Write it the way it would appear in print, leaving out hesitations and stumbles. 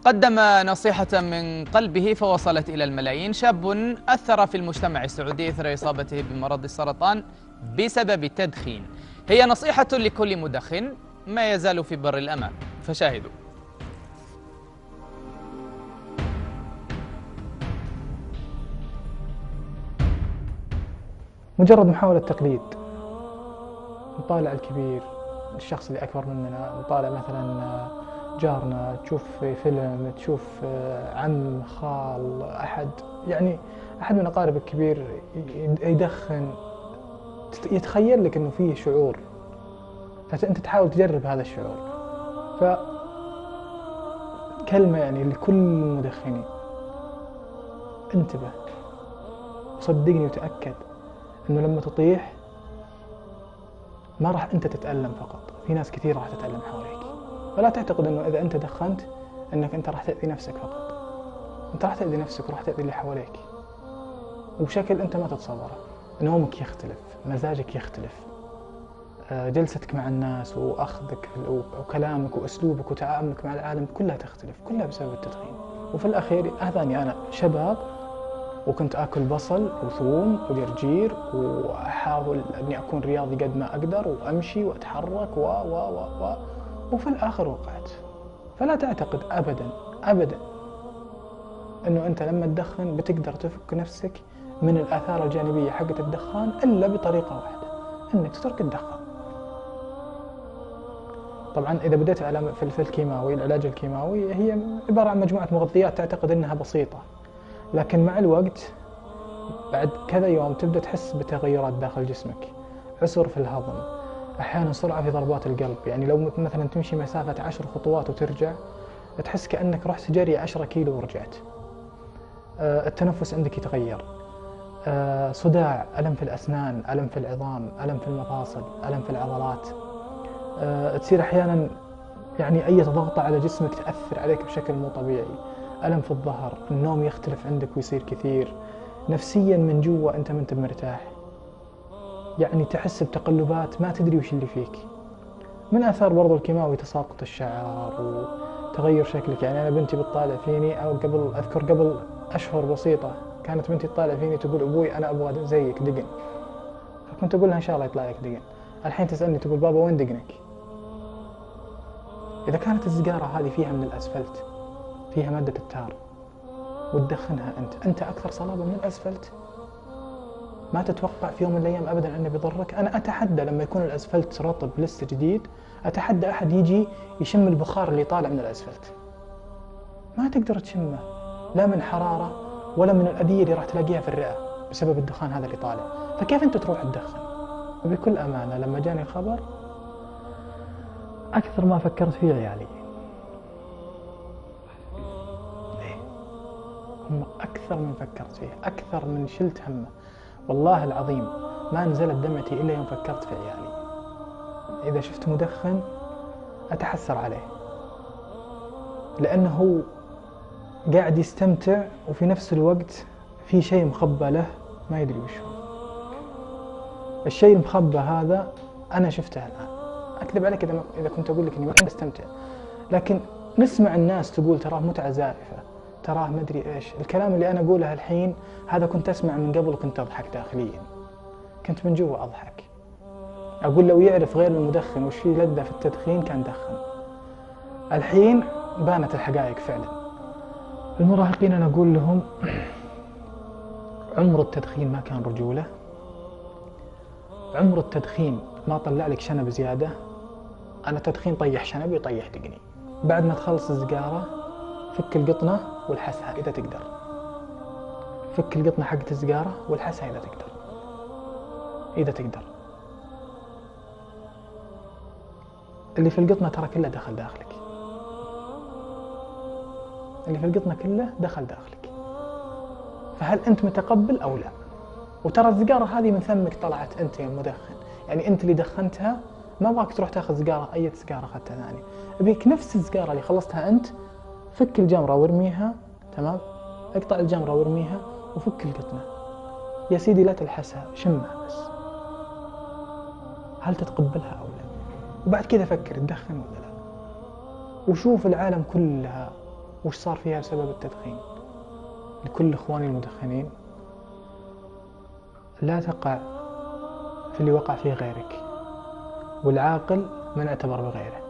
قدم نصيحة من قلبه فوصلت إلى الملايين. شاب أثر في المجتمع السعودي إثر إصابته بمرض السرطان بسبب التدخين. هي نصيحة لكل مدخن ما يزال في بر الأمان، فشاهدوا. مجرد محاولة تقليد، نطالع الكبير، الشخص اللي أكبر مننا، نطالع مثلا جارنا، تشوف في فيلم، تشوف عم، خال، أحد من أقارب الكبير يدخن، يتخيل لك أنه فيه شعور، فأنت تحاول تجرب هذا الشعور. فكلمة لكل المدخنين: انتبه، صدقني وتأكد أنه لما تطيح ما راح أنت تتألم فقط، في ناس كثير راح تتألم حواليك. فلا تعتقد أنه إذا أنت دخنت أنك أنت راح تأذي نفسك فقط، أنت راح تأذي نفسك وراح تأذي اللي حواليك، وبشكل أنت ما تتصوره. نومك يختلف، مزاجك يختلف، جلستك مع الناس وأخذك وكلامك وأسلوبك وتعاملك مع العالم كلها تختلف، كلها بسبب التدخين. وفي الأخير هذاني أنا شباب وكنت آكل بصل وثوم وجرجير وأحاول أني أكون رياضي قد ما أقدر وأمشي وأتحرك وفي الآخر وقعت. فلا تعتقد أبدا أبدا أنه أنت لما تدخن بتقدر تفك نفسك من الآثار الجانبية حقة الدخان إلا بطريقة واحدة، أنك تترك الدخان. طبعا إذا بديت على في الكيماوي، العلاج الكيماوي هي عبارة عن مجموعة مغذيات تعتقد أنها بسيطة، لكن مع الوقت بعد كذا يوم تبدأ تحس بتغيرات داخل جسمك، عسر في الهضم، أحيانا سرعة في ضربات القلب. لو مثلا تمشي مسافة 10 خطوات وترجع تحس كأنك رحت جري 10 كيلو ورجعت. التنفس عندك يتغير، صداع، ألم في الأسنان، ألم في العظام، ألم في المفاصل، ألم في العضلات. تصير أحيانا أي ضغطة على جسمك تأثر عليك بشكل مو طبيعي. ألم في الظهر، النوم يختلف عندك ويصير كثير، نفسيا من جوا أنت ما أنت مرتاح، تحس بتقلبات ما تدري وش اللي فيك. من آثار برضو الكيماوي تساقط الشعر وتغير شكلك. أنا بنتي بتطالع فيني، أو قبل أشهر بسيطة كانت بنتي تطالع فيني تقول: أبوي أنا أبغى زيك دقن. فكنت أقول لها إن شاء الله يطلع لك دقن. الحين تسألني تقول: بابا وين دقنك؟ إذا كانت السيجارة هذه فيها من الأسفلت، فيها مادة التار، وتدخنها أنت أكثر صلابة من الأسفلت، ما تتوقع في يوم من الأيام أبداً أنه بيضرك. أنا أتحدى لما يكون الأسفلت رطب لسه جديد، أتحدى أحد يجي يشم البخار اللي طالع من الأسفلت، ما تقدر تشمه، لا من حرارة ولا من الأذية اللي راح تلاقيها في الرئة بسبب الدخان هذا اللي طالع. فكيف أنت تروح تدخن؟ وبكل أمانة لما جاني الخبر أكثر ما فكرت فيه عيالي. هم أكثر من فكرت فيه، أكثر من شلت همه. والله العظيم ما نزلت دمعتي إلا يوم فكرت في عيالي. إذا شفت مدخن أتحسر عليه، لأنه هو قاعد يستمتع وفي نفس الوقت في شيء مخبى له ما يدري وش هو. الشيء المخبى هذا أنا شفته الآن. أكذب عليك إذا كنت أقول لك إني ما أستمتع، لكن نسمع الناس تقول تراه متعة زائفة، تراه مدري إيش. الكلام اللي أنا أقوله الحين هذا كنت أسمع من قبل وكنت أضحك داخليا، كنت من جوا أضحك، أقول لو يعرف غير المدخن وش فيه لذة في التدخين كان دخن. الحين بانت الحقائق فعلا. المراهقين أنا أقول لهم: عمر التدخين ما كان رجولة، عمر التدخين ما طلع لك شنب زيادة. أنا تدخين طيح شنبي يطيح دقني. بعد ما تخلص السيجارة فك القطنة والحسها إذا تقدر، فك القطنة حقت السيجارة والحسها إذا تقدر. اللي في القطنة ترى كله دخل داخلك، اللي في القطنة كله دخل داخلك، فهل أنت متقبل أو لا؟ وترى السيجارة هذه من ثمك طلعت أنت يا مدخن، أنت اللي دخنتها. ما أبغاك تروح تاخذ سيجارة، أي سيجارة أخذتها ثاني، أبيك نفس السيجارة اللي خلصتها أنت، فك الجمرة وارميها، تمام؟ اقطع الجمرة وارميها وفك القطنة يا سيدي، لا تلحسها، شمها بس، هل تتقبلها أو لا؟ وبعد كذا فكر تدخن ولا لا، وشوف العالم كلها وش صار فيها بسبب التدخين. لكل إخواني المدخنين، لا تقع في اللي وقع فيه غيرك، والعاقل من اعتبر بغيره.